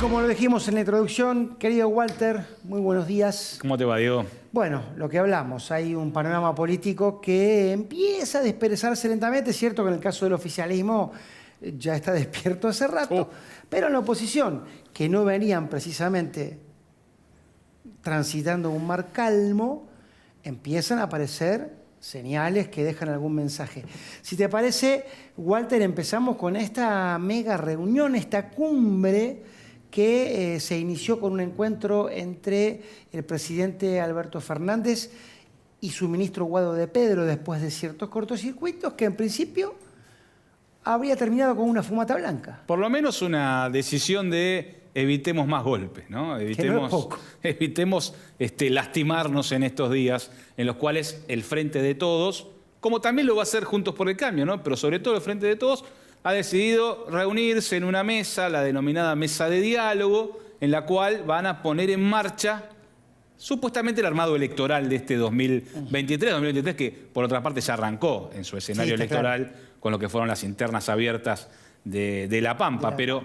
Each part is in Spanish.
como lo dijimos en la introducción, querido Walter, muy buenos días. ¿Cómo te va, Diego? Bueno, lo que hablamos, hay un panorama político que empieza a desperezarse lentamente. Es cierto que en el caso del oficialismo ya está despierto hace rato, pero en la oposición, que no venían precisamente transitando un mar calmo, empiezan a aparecer señales que dejan algún mensaje. Si te parece, Walter, empezamos con esta mega reunión, esta cumbre que se inició con un encuentro entre el presidente Alberto Fernández y su ministro Guado de Pedro, después de ciertos cortocircuitos, que en principio habría terminado con una fumata blanca. Por lo menos una decisión de evitemos más golpes, ¿no? Evitemos lastimarnos en estos días en los cuales el Frente de Todos, como también lo va a hacer Juntos por el Cambio, ¿no? Pero sobre todo el Frente de Todos ha decidido reunirse en una mesa, la denominada mesa de diálogo, en la cual van a poner en marcha supuestamente el armado electoral de este 2023, que por otra parte ya arrancó en su escenario electoral, claro, con lo que fueron las internas abiertas de La Pampa. Pero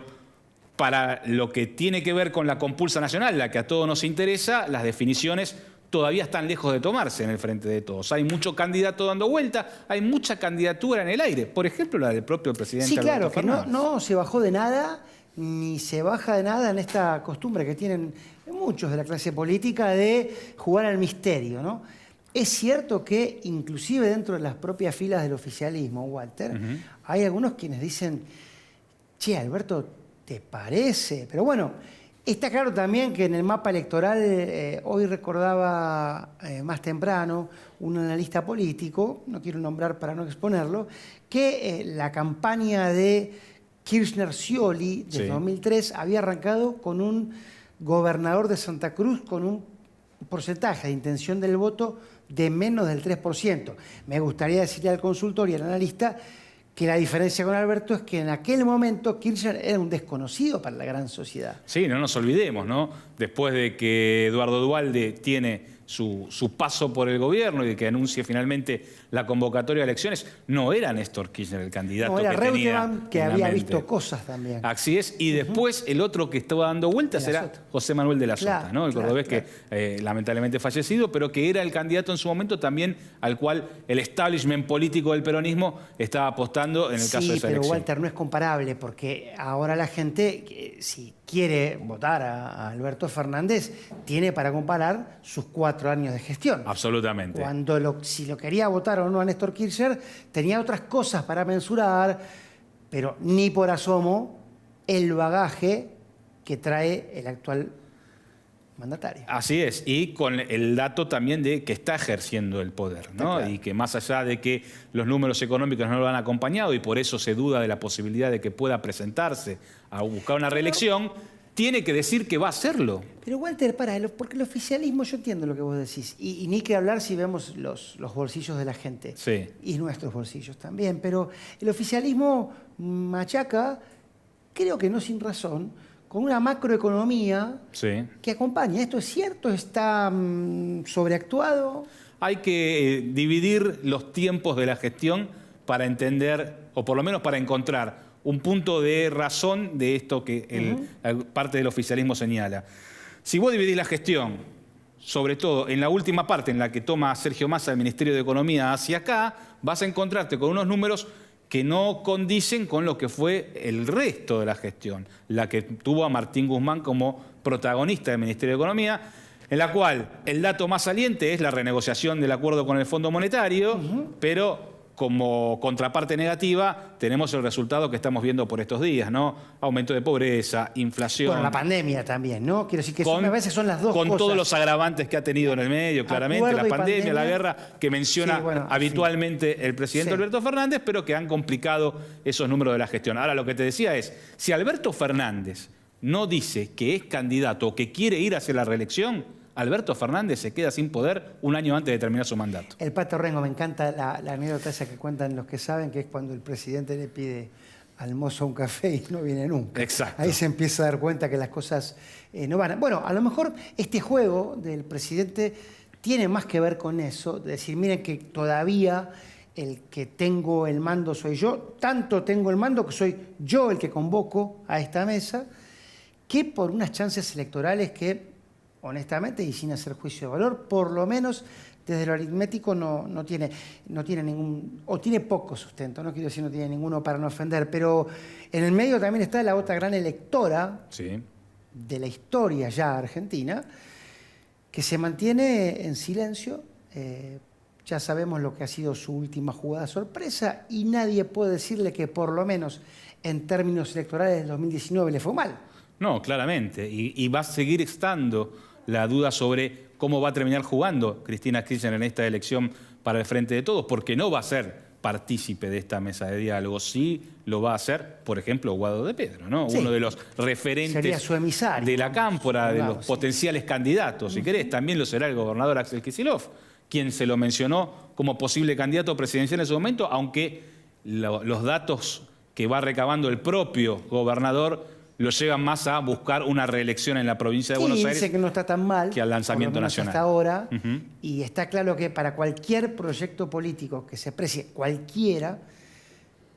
para lo que tiene que ver con la compulsa nacional, la que a todos nos interesa, las definiciones todavía están lejos de tomarse en el Frente de Todos. Hay mucho candidato dando vuelta, hay mucha candidatura en el aire. Por ejemplo, la del propio presidente Alberto Fernández. Que no se bajó de nada, ni se baja de nada en esta costumbre que tienen muchos de la clase política de jugar al misterio, ¿no? Es cierto que inclusive dentro de las propias filas del oficialismo, Walter, hay algunos quienes dicen, che, Alberto, ¿te parece? Pero bueno, está claro también que en el mapa electoral, hoy recordaba más temprano un analista político, no quiero nombrar para no exponerlo, que la campaña de Kirchner-Scioli de 2003 había arrancado con un gobernador de Santa Cruz con un porcentaje de intención del voto de menos del 3%. Me gustaría decirle al consultor y al analista que la diferencia con Alberto es que en aquel momento Kirchner era un desconocido para la gran sociedad. Sí, no nos olvidemos, ¿no? Después de que Eduardo Duhalde tiene su paso por el gobierno y de que anuncie finalmente la convocatoria de elecciones, no era Néstor Kirchner el candidato que tenía Reutemann, que había visto cosas también. Así es, y después el otro que estaba dando vueltas era José Manuel de la Sota, ¿no? El cordobés que lamentablemente falleció, pero que era el candidato en su momento también al cual el establishment político del peronismo estaba apostando en el caso de esa elección. Pero Walter, no es comparable, porque ahora la gente, si quiere votar a Alberto Fernández, tiene para comparar sus 4 años de gestión. Absolutamente. Si lo quería votar o no a Néstor Kirchner, tenía otras cosas para mensurar, pero ni por asomo el bagaje que trae el actual mandatario. Así es, y con el dato también de que está ejerciendo el poder, ¿no? Claro. Y que más allá de que los números económicos no lo han acompañado y por eso se duda de la posibilidad de que pueda presentarse a buscar una reelección, tiene que decir que va a hacerlo. Pero Walter, porque el oficialismo, yo entiendo lo que vos decís, y ni que hablar si vemos los bolsillos de la gente, y nuestros bolsillos también, pero el oficialismo machaca, creo que no sin razón, con una macroeconomía que acompaña. ¿Esto es cierto? ¿Está sobreactuado? Hay que dividir los tiempos de la gestión para entender, o por lo menos para encontrar un punto de razón de esto que parte del oficialismo señala. Si vos dividís la gestión, sobre todo en la última parte en la que toma Sergio Massa el Ministerio de Economía hacia acá, vas a encontrarte con unos números que no condicen con lo que fue el resto de la gestión, la que tuvo a Martín Guzmán como protagonista del Ministerio de Economía, en la cual el dato más saliente es la renegociación del acuerdo con el Fondo Monetario, pero como contraparte negativa tenemos el resultado que estamos viendo por estos días, ¿no? Aumento de pobreza, inflación. Bueno, la pandemia también, ¿no? Quiero decir que a veces son las dos cosas. Con todos los agravantes que ha tenido en el medio, claramente, la pandemia, la guerra, que menciona habitualmente el presidente Alberto Fernández, pero que han complicado esos números de la gestión. Ahora, lo que te decía es, si Alberto Fernández no dice que es candidato o que quiere ir hacia la reelección, Alberto Fernández se queda sin poder un año antes de terminar su mandato. El Pato Rengo, me encanta la anécdota esa que cuentan los que saben, que es cuando el presidente le pide al mozo un café y no viene nunca. Exacto. Ahí se empieza a dar cuenta que las cosas no van. Bueno, a lo mejor este juego del presidente tiene más que ver con eso, de decir, miren que todavía el que tengo el mando soy yo, tanto tengo el mando que soy yo el que convoco a esta mesa, que por unas chances electorales que, honestamente, y sin hacer juicio de valor, por lo menos desde lo aritmético no tiene ningún, o tiene poco sustento, no quiero decir no tiene ninguno para no ofender, pero en el medio también está la otra gran electora de la historia ya argentina, que se mantiene en silencio. Ya sabemos lo que ha sido su última jugada sorpresa y nadie puede decirle que por lo menos en términos electorales del 2019 le fue mal. No, claramente. Y va a seguir estando la duda sobre cómo va a terminar jugando Cristina Kirchner en esta elección para el Frente de Todos, porque no va a ser partícipe de esta mesa de diálogo. Sí lo va a hacer, por ejemplo, Guado de Pedro, ¿no? Sí. Uno de los referentes su emisario, de la cámpora, de los potenciales candidatos. Si querés, también lo será el gobernador Axel Kicillof, quien se lo mencionó como posible candidato presidencial en su momento, aunque los datos que va recabando el propio gobernador lo llevan más a buscar una reelección en la provincia de Buenos Aires. Dice que no está tan mal que al lanzamiento nacional. Hasta ahora, y está claro que para cualquier proyecto político que se precie, cualquiera,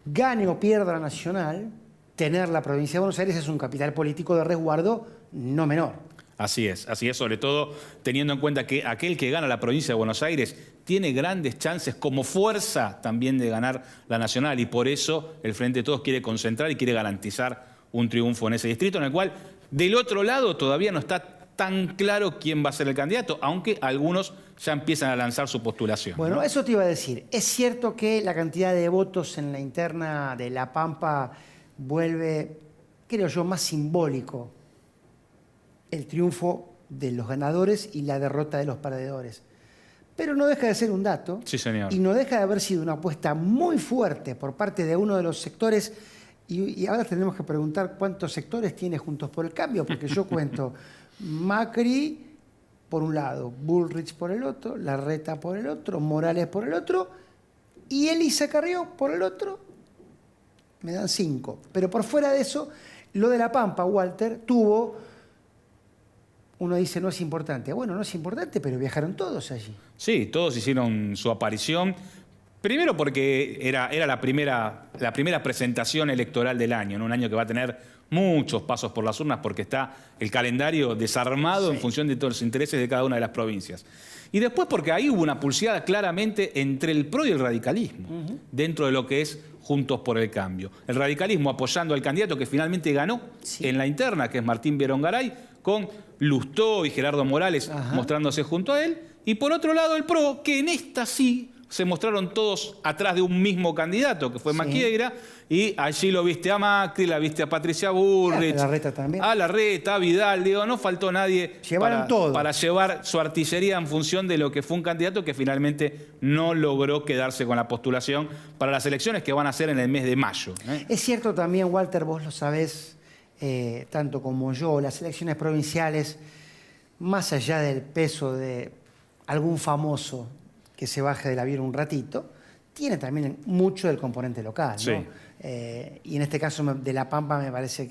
gane o pierda la nacional, tener la provincia de Buenos Aires es un capital político de resguardo no menor. Así es, sobre todo teniendo en cuenta que aquel que gana la provincia de Buenos Aires tiene grandes chances como fuerza también de ganar la nacional, y por eso el Frente de Todos quiere concentrar y quiere garantizar un triunfo en ese distrito, en el cual del otro lado todavía no está tan claro quién va a ser el candidato, aunque algunos ya empiezan a lanzar su postulación. Bueno, ¿no? Eso te iba a decir. Es cierto que la cantidad de votos en la interna de La Pampa vuelve, creo yo, más simbólico el triunfo de los ganadores y la derrota de los perdedores. Pero no deja de ser un dato. Sí, señor. Y no deja de haber sido una apuesta muy fuerte por parte de uno de los sectores. Y ahora tenemos que preguntar cuántos sectores tiene Juntos por el Cambio, porque yo cuento Macri por un lado, Bullrich por el otro, Larreta por el otro, Morales por el otro y Elisa Carrió por el otro. Me dan 5. Pero por fuera de eso, lo de La Pampa, Walter, tuvo... Uno dice, no es importante. Bueno, no es importante, pero viajaron todos allí. Sí, todos hicieron su aparición. Primero porque era la primera presentación electoral del año, en un año que va a tener muchos pasos por las urnas porque está el calendario desarmado en función de todos los intereses de cada una de las provincias. Y después porque ahí hubo una pulseada claramente entre el PRO y el radicalismo, dentro de lo que es Juntos por el Cambio. El radicalismo apoyando al candidato que finalmente ganó en la interna, que es Martín Berongaray, con Lustó y Gerardo Morales mostrándose junto a él. Y por otro lado el PRO, que en esta sí se mostraron todos atrás de un mismo candidato, que fue Maquieira, y allí lo viste a Macri, la viste a Patricia Bullrich, a Larreta también. A Larreta, a Vidal, digo, no faltó nadie para llevar su artillería en función de lo que fue un candidato que finalmente no logró quedarse con la postulación para las elecciones que van a ser en el mes de mayo. Es cierto también, Walter, vos lo sabés, tanto como yo, las elecciones provinciales, más allá del peso de algún famoso que se baje del avión un ratito, tiene también mucho del componente local, ¿no? Y en este caso de La Pampa me parece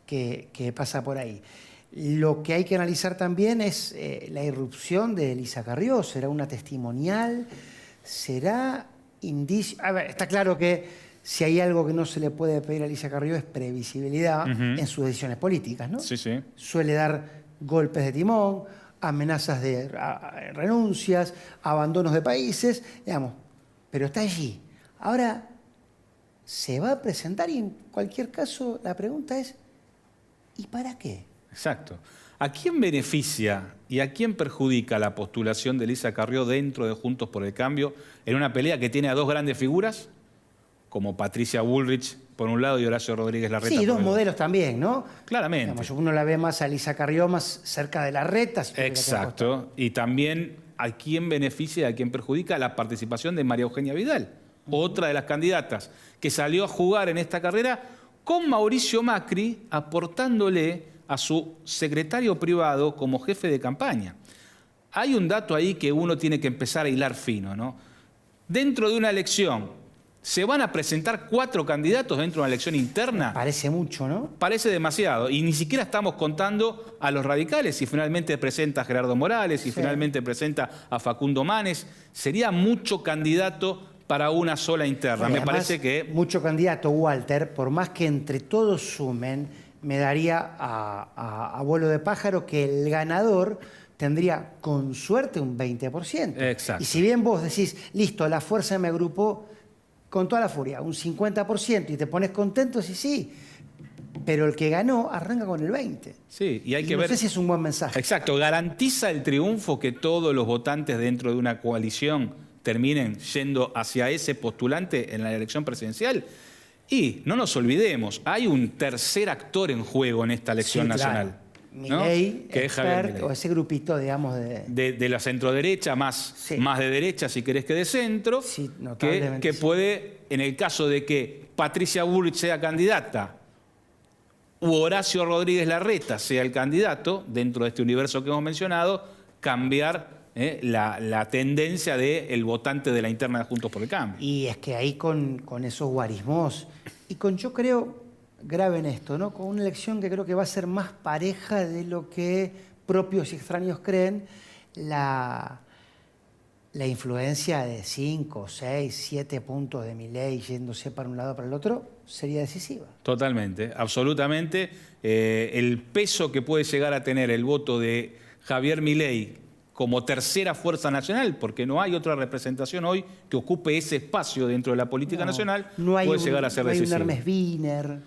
que pasa por ahí. Lo que hay que analizar también es la irrupción de Elisa Carrió. ¿Será una testimonial? ¿Será indicio? A ver, está claro que si hay algo que no se le puede pedir a Elisa Carrió es previsibilidad en sus decisiones políticas, ¿no? Sí, sí. Suele dar golpes de timón, amenazas de renuncias, abandonos de países, digamos, pero está allí. Ahora, se va a presentar y en cualquier caso la pregunta es, ¿y para qué? Exacto. ¿A quién beneficia y a quién perjudica la postulación de Elisa Carrió dentro de Juntos por el Cambio en una pelea que tiene a dos grandes figuras, como Patricia Bullrich por un lado y Horacio Rodríguez Larreta? Sí, dos modelos también, ¿no? Claramente. Digamos, uno la ve más a Elisa Carrió más cerca de Larreta. Si exacto. Y también a quién beneficia y a quién perjudica la participación de María Eugenia Vidal, otra de las candidatas que salió a jugar en esta carrera con Mauricio Macri aportándole a su secretario privado como jefe de campaña. Hay un dato ahí que uno tiene que empezar a hilar fino, ¿no? Dentro de una elección, ¿se van a presentar 4 candidatos dentro de una elección interna? Parece mucho, ¿no? Parece demasiado. Y ni siquiera estamos contando a los radicales. Si finalmente presenta a Gerardo Morales, si finalmente presenta a Facundo Manes, sería mucho candidato para una sola interna. Me parece que... Mucho candidato, Walter, por más que entre todos sumen, me daría a vuelo de pájaro que el ganador tendría con suerte un 20%. Exacto. Y si bien vos decís, listo, la fuerza me agrupó con toda la furia, un 50%, y te pones contento, sí, pero el que ganó arranca con el 20%. Sí, y hay que no ver... sé si es un buen mensaje. Exacto, ¿garantiza el triunfo que todos los votantes dentro de una coalición terminen yendo hacia ese postulante en la elección presidencial? Y no nos olvidemos, hay un tercer actor en juego en esta elección nacional. Milei, que es Javier Milei. o ese grupito, digamos, de la centroderecha, más de derecha, si querés, que de centro, que puede, en el caso de que Patricia Bullrich sea candidata u Horacio Rodríguez Larreta sea el candidato, dentro de este universo que hemos mencionado, cambiar la tendencia del votante de la interna de Juntos por el Cambio. Y es que ahí con esos guarismos, y yo creo, graben esto, ¿no? Con una elección que creo que va a ser más pareja de lo que propios y extraños creen, la influencia de 5, 6, 7 puntos de Milei yéndose para un lado o para el otro sería decisiva. Totalmente, absolutamente. El peso que puede llegar a tener el voto de Javier Milei como tercera fuerza nacional, porque no hay otra representación hoy que ocupe ese espacio dentro de la política nacional, puede llegar a ser decisivo. No hay un Hermes Wiener.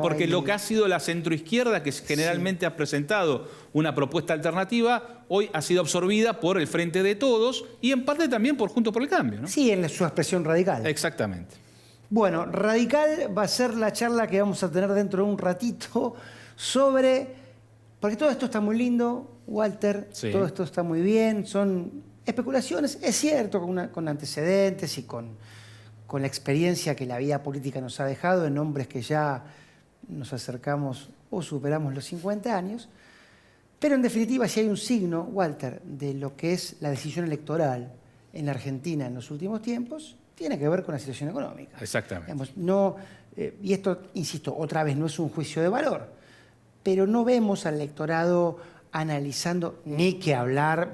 Porque lo que ha sido la centroizquierda, que generalmente ha presentado una propuesta alternativa, hoy ha sido absorbida por el Frente de Todos y en parte también por Juntos por el Cambio, ¿no? Sí, en su expresión radical. Exactamente. Bueno, radical va a ser la charla que vamos a tener dentro de un ratito sobre... Porque todo esto está muy lindo, Walter, todo esto está muy bien, son especulaciones, es cierto, con antecedentes y con la experiencia que la vida política nos ha dejado en hombres que ya nos acercamos o superamos los 50 años. Pero en definitiva, si hay un signo, Walter, de lo que es la decisión electoral en la Argentina en los últimos tiempos, tiene que ver con la situación económica. Exactamente. Digamos, y esto, insisto, otra vez no es un juicio de valor, pero no vemos al electorado analizando ni que hablar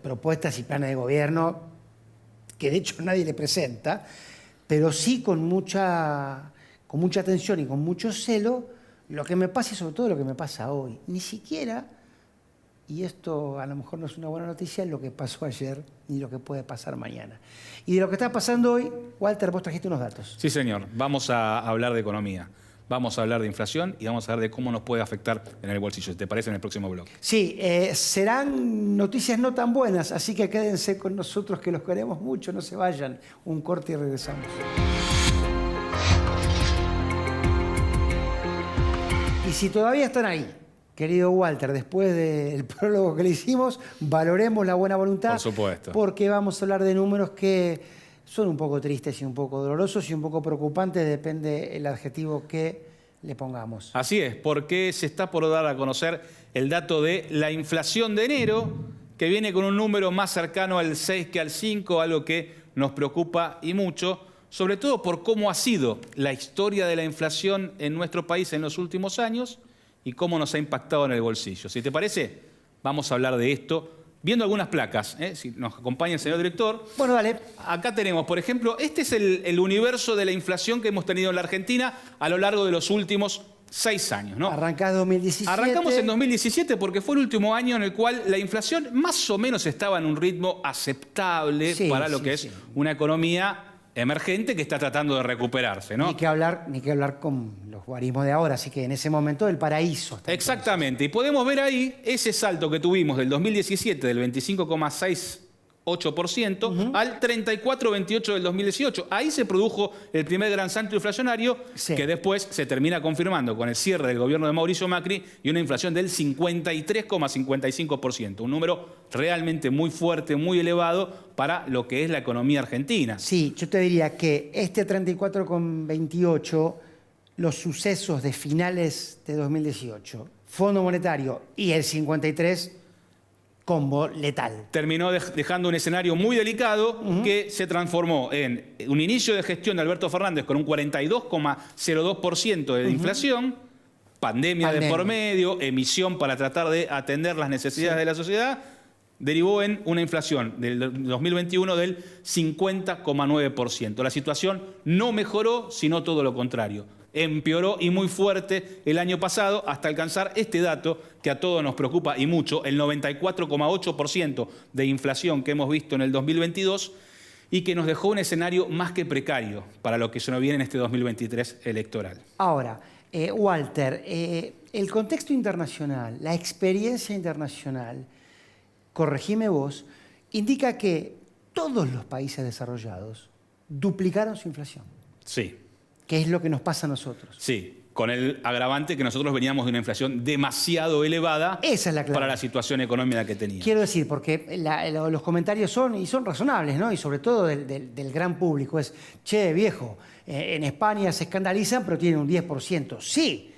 propuestas y planes de gobierno, que de hecho nadie le presenta, pero sí con mucha atención y con mucho celo lo que me pasa y sobre todo lo que me pasa hoy. Ni siquiera, y esto a lo mejor no es una buena noticia, lo que pasó ayer ni lo que puede pasar mañana. Y de lo que está pasando hoy, Walter, vos trajiste unos datos. Sí, señor. Vamos a hablar de economía. Vamos a hablar de inflación y vamos a hablar de cómo nos puede afectar en el bolsillo. ¿Te parece en el próximo bloque? Sí, serán noticias no tan buenas, así que quédense con nosotros que los queremos mucho, no se vayan. Un corte y regresamos. Y si todavía están ahí, querido Walter, después del prólogo que le hicimos, valoremos la buena voluntad. Por supuesto. Porque vamos a hablar de números que son un poco tristes y un poco dolorosos y un poco preocupantes, depende el adjetivo que le pongamos. Así es, porque se está por dar a conocer el dato de la inflación de enero, que viene con un número más cercano al 6 que al 5, algo que nos preocupa y mucho, sobre todo por cómo ha sido la historia de la inflación en nuestro país en los últimos años y cómo nos ha impactado en el bolsillo. Si te parece, vamos a hablar de esto viendo algunas placas, si nos acompaña el señor director. Bueno, dale. Acá tenemos, por ejemplo, este es el universo de la inflación que hemos tenido en la Argentina a lo largo de los últimos 6 años, ¿no? Arrancás 2017. Arrancamos en 2017 porque fue el último año en el cual la inflación más o menos estaba en un ritmo aceptable para lo que es una economía emergente que está tratando de recuperarse, ¿no? Ni que hablar con los guarismos de ahora, así que en ese momento el paraíso. Exactamente, y podemos ver ahí ese salto que tuvimos del 2017, del 25,68% al 34,28% del 2018. Ahí se produjo el primer gran salto inflacionario que después se termina confirmando con el cierre del gobierno de Mauricio Macri y una inflación del 53,55%, un número realmente muy fuerte, muy elevado para lo que es la economía argentina. Sí, yo te diría que este 34,28%, los sucesos de finales de 2018, Fondo Monetario y el 53%, combo letal. Terminó dejando un escenario muy delicado que se transformó en un inicio de gestión de Alberto Fernández con un 42,02% de inflación, pandemia de por medio, emisión para tratar de atender las necesidades de la sociedad, derivó en una inflación del 2021 del 50,9%. La situación no mejoró, sino todo lo contrario. empeoró y muy fuerte el año pasado hasta alcanzar este dato que a todos nos preocupa y mucho, el 94,8% de inflación que hemos visto en el 2022 y que nos dejó un escenario más que precario para lo que se nos viene en este 2023 electoral. Ahora, Walter, el contexto internacional, la experiencia internacional, corregime vos, indica que todos los países desarrollados duplicaron su inflación. Sí. ¿Qué es lo que nos pasa a nosotros? Sí, con el agravante que nosotros veníamos de una inflación demasiado elevada. Esa es la clave. Para la situación económica que teníamos. Quiero decir, porque los comentarios son razonables, ¿no? Y sobre todo del gran público. Es, che, viejo, en España se escandalizan, pero tienen un 10%. Sí,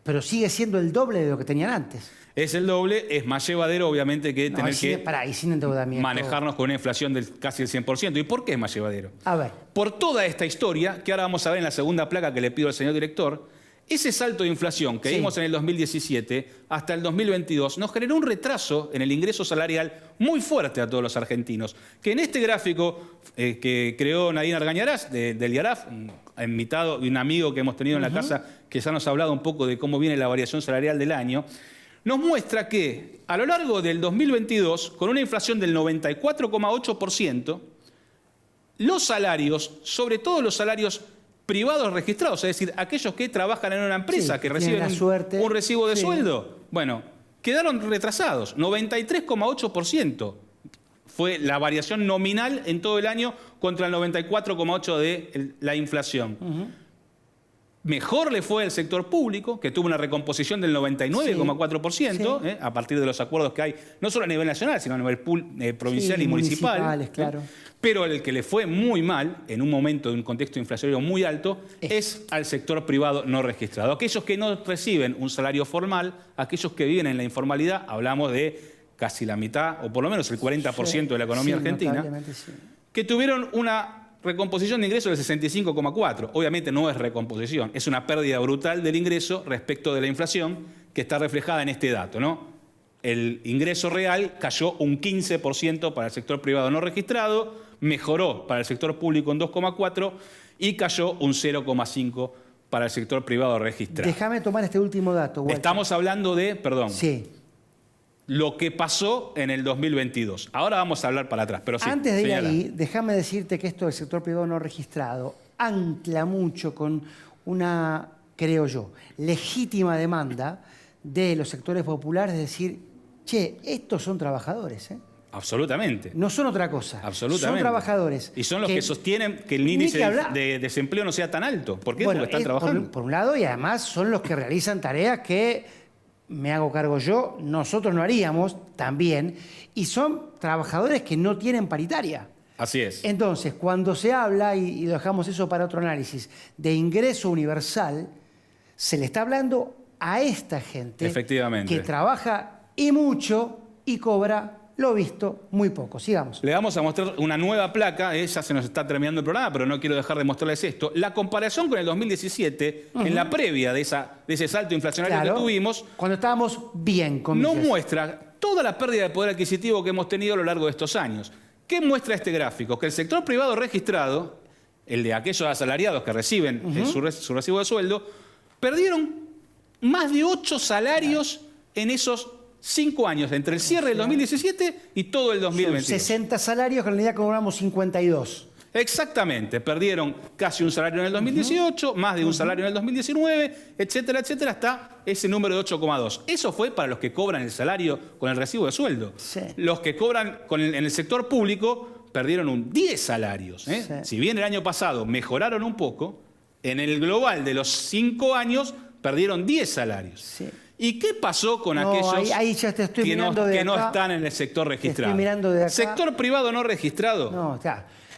pero sigue siendo el doble de lo que tenían antes. Es el doble, es más llevadero, obviamente, que tener y sin endeudamiento. Manejarnos con una inflación del casi el 100%. ¿Y por qué es más llevadero? A ver. Por toda esta historia, que ahora vamos a ver en la segunda placa que le pido al señor director, ese salto de inflación que vimos en el 2017 hasta el 2022 nos generó un retraso en el ingreso salarial muy fuerte a todos los argentinos, que en este gráfico que creó Nadine Argañarás, del IARAF, invitado y un amigo que hemos tenido en la casa, que ya nos ha hablado un poco de cómo viene la variación salarial del año, nos muestra que a lo largo del 2022, con una inflación del 94,8%, los salarios, sobre todo los salarios privados registrados, es decir, aquellos que trabajan en una empresa, que reciben un recibo de sueldo, bueno, quedaron retrasados. 93,8% fue la variación nominal en todo el año contra el 94,8% de la inflación. Mejor le fue al sector público, que tuvo una recomposición del 99,4%, a partir de los acuerdos que hay, no solo a nivel nacional, sino a nivel provincial y municipal. Claro. Pero el que le fue muy mal, en un momento de un contexto inflacionario muy alto, es al sector privado no registrado. Aquellos que no reciben un salario formal, aquellos que viven en la informalidad, hablamos de casi la mitad, o por lo menos el 40% de la economía argentina, que tuvieron una recomposición de ingresos del 65,4%. Obviamente no es recomposición, es una pérdida brutal del ingreso respecto de la inflación que está reflejada en este dato, ¿no? El ingreso real cayó un 15% para el sector privado no registrado, mejoró para el sector público en 2,4% y cayó un 0,5% para el sector privado registrado. Déjame tomar este último dato, Walter. Estamos hablando de, lo que pasó en el 2022. Ahora vamos a hablar para atrás. Pero sí, antes de ir ahí, déjame decirte que esto del sector privado no registrado ancla mucho con una, creo yo, legítima demanda de los sectores populares de decir, che, estos son trabajadores, ¿eh? Absolutamente. No son otra cosa. Absolutamente. Son trabajadores. Y son los que sostienen que el índice de desempleo no sea tan alto. ¿Por qué? Porque están trabajando. Por un lado, y además son los que realizan tareas que, me hago cargo yo, nosotros no haríamos también, y son trabajadores que no tienen paritaria. Así es. Entonces, cuando se habla, y dejamos eso para otro análisis, de ingreso universal, se le está hablando a esta gente que trabaja y mucho y cobra lo visto muy poco. Sigamos. Le vamos a mostrar una nueva placa, ya se nos está terminando el programa, pero no quiero dejar de mostrarles esto. La comparación con el 2017, en la previa de ese salto inflacionario que tuvimos, cuando estábamos bien, nos muestra toda la pérdida de poder adquisitivo que hemos tenido a lo largo de estos años. ¿Qué muestra este gráfico? Que el sector privado registrado, el de aquellos asalariados que reciben su recibo de sueldo, perdieron más de 8 salarios en esos 5 años, entre el cierre del 2017 y todo el 2022. 60 salarios, que en realidad cobramos 52. Exactamente, perdieron casi un salario en el 2018, más de un salario en el 2019, etcétera, etcétera, hasta ese número de 8,2. Eso fue para los que cobran el salario con el recibo de sueldo. Los que cobran en el sector público perdieron un 10 salarios. Si bien el año pasado mejoraron un poco, en el global de los 5 años perdieron 10 salarios. ¿Y qué pasó con aquellos ahí ya te estoy que no acá, están en el sector registrado? Estoy mirando de acá. Sector privado no registrado.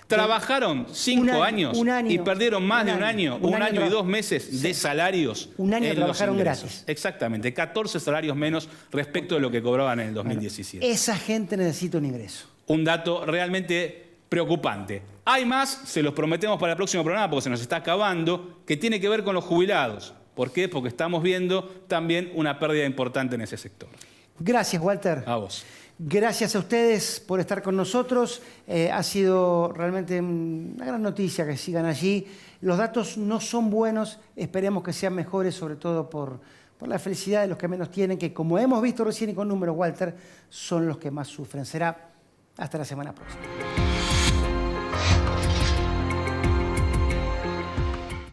Trabajaron 5 años y perdieron más de un año y 2 meses de salarios. Un año trabajaron gratis. Exactamente, 14 salarios menos respecto de lo que cobraban en el 2017. Bueno, esa gente necesita un ingreso. Un dato realmente preocupante. Hay más, se los prometemos para el próximo programa porque se nos está acabando, que tiene que ver con los jubilados. ¿Por qué? Porque estamos viendo también una pérdida importante en ese sector. Gracias, Walter. A vos. Gracias a ustedes por estar con nosotros. Ha sido realmente una gran noticia que sigan allí. Los datos no son buenos, esperemos que sean mejores, sobre todo por la felicidad de los que menos tienen, que como hemos visto recién y con números, Walter, son los que más sufren. Será hasta la semana próxima.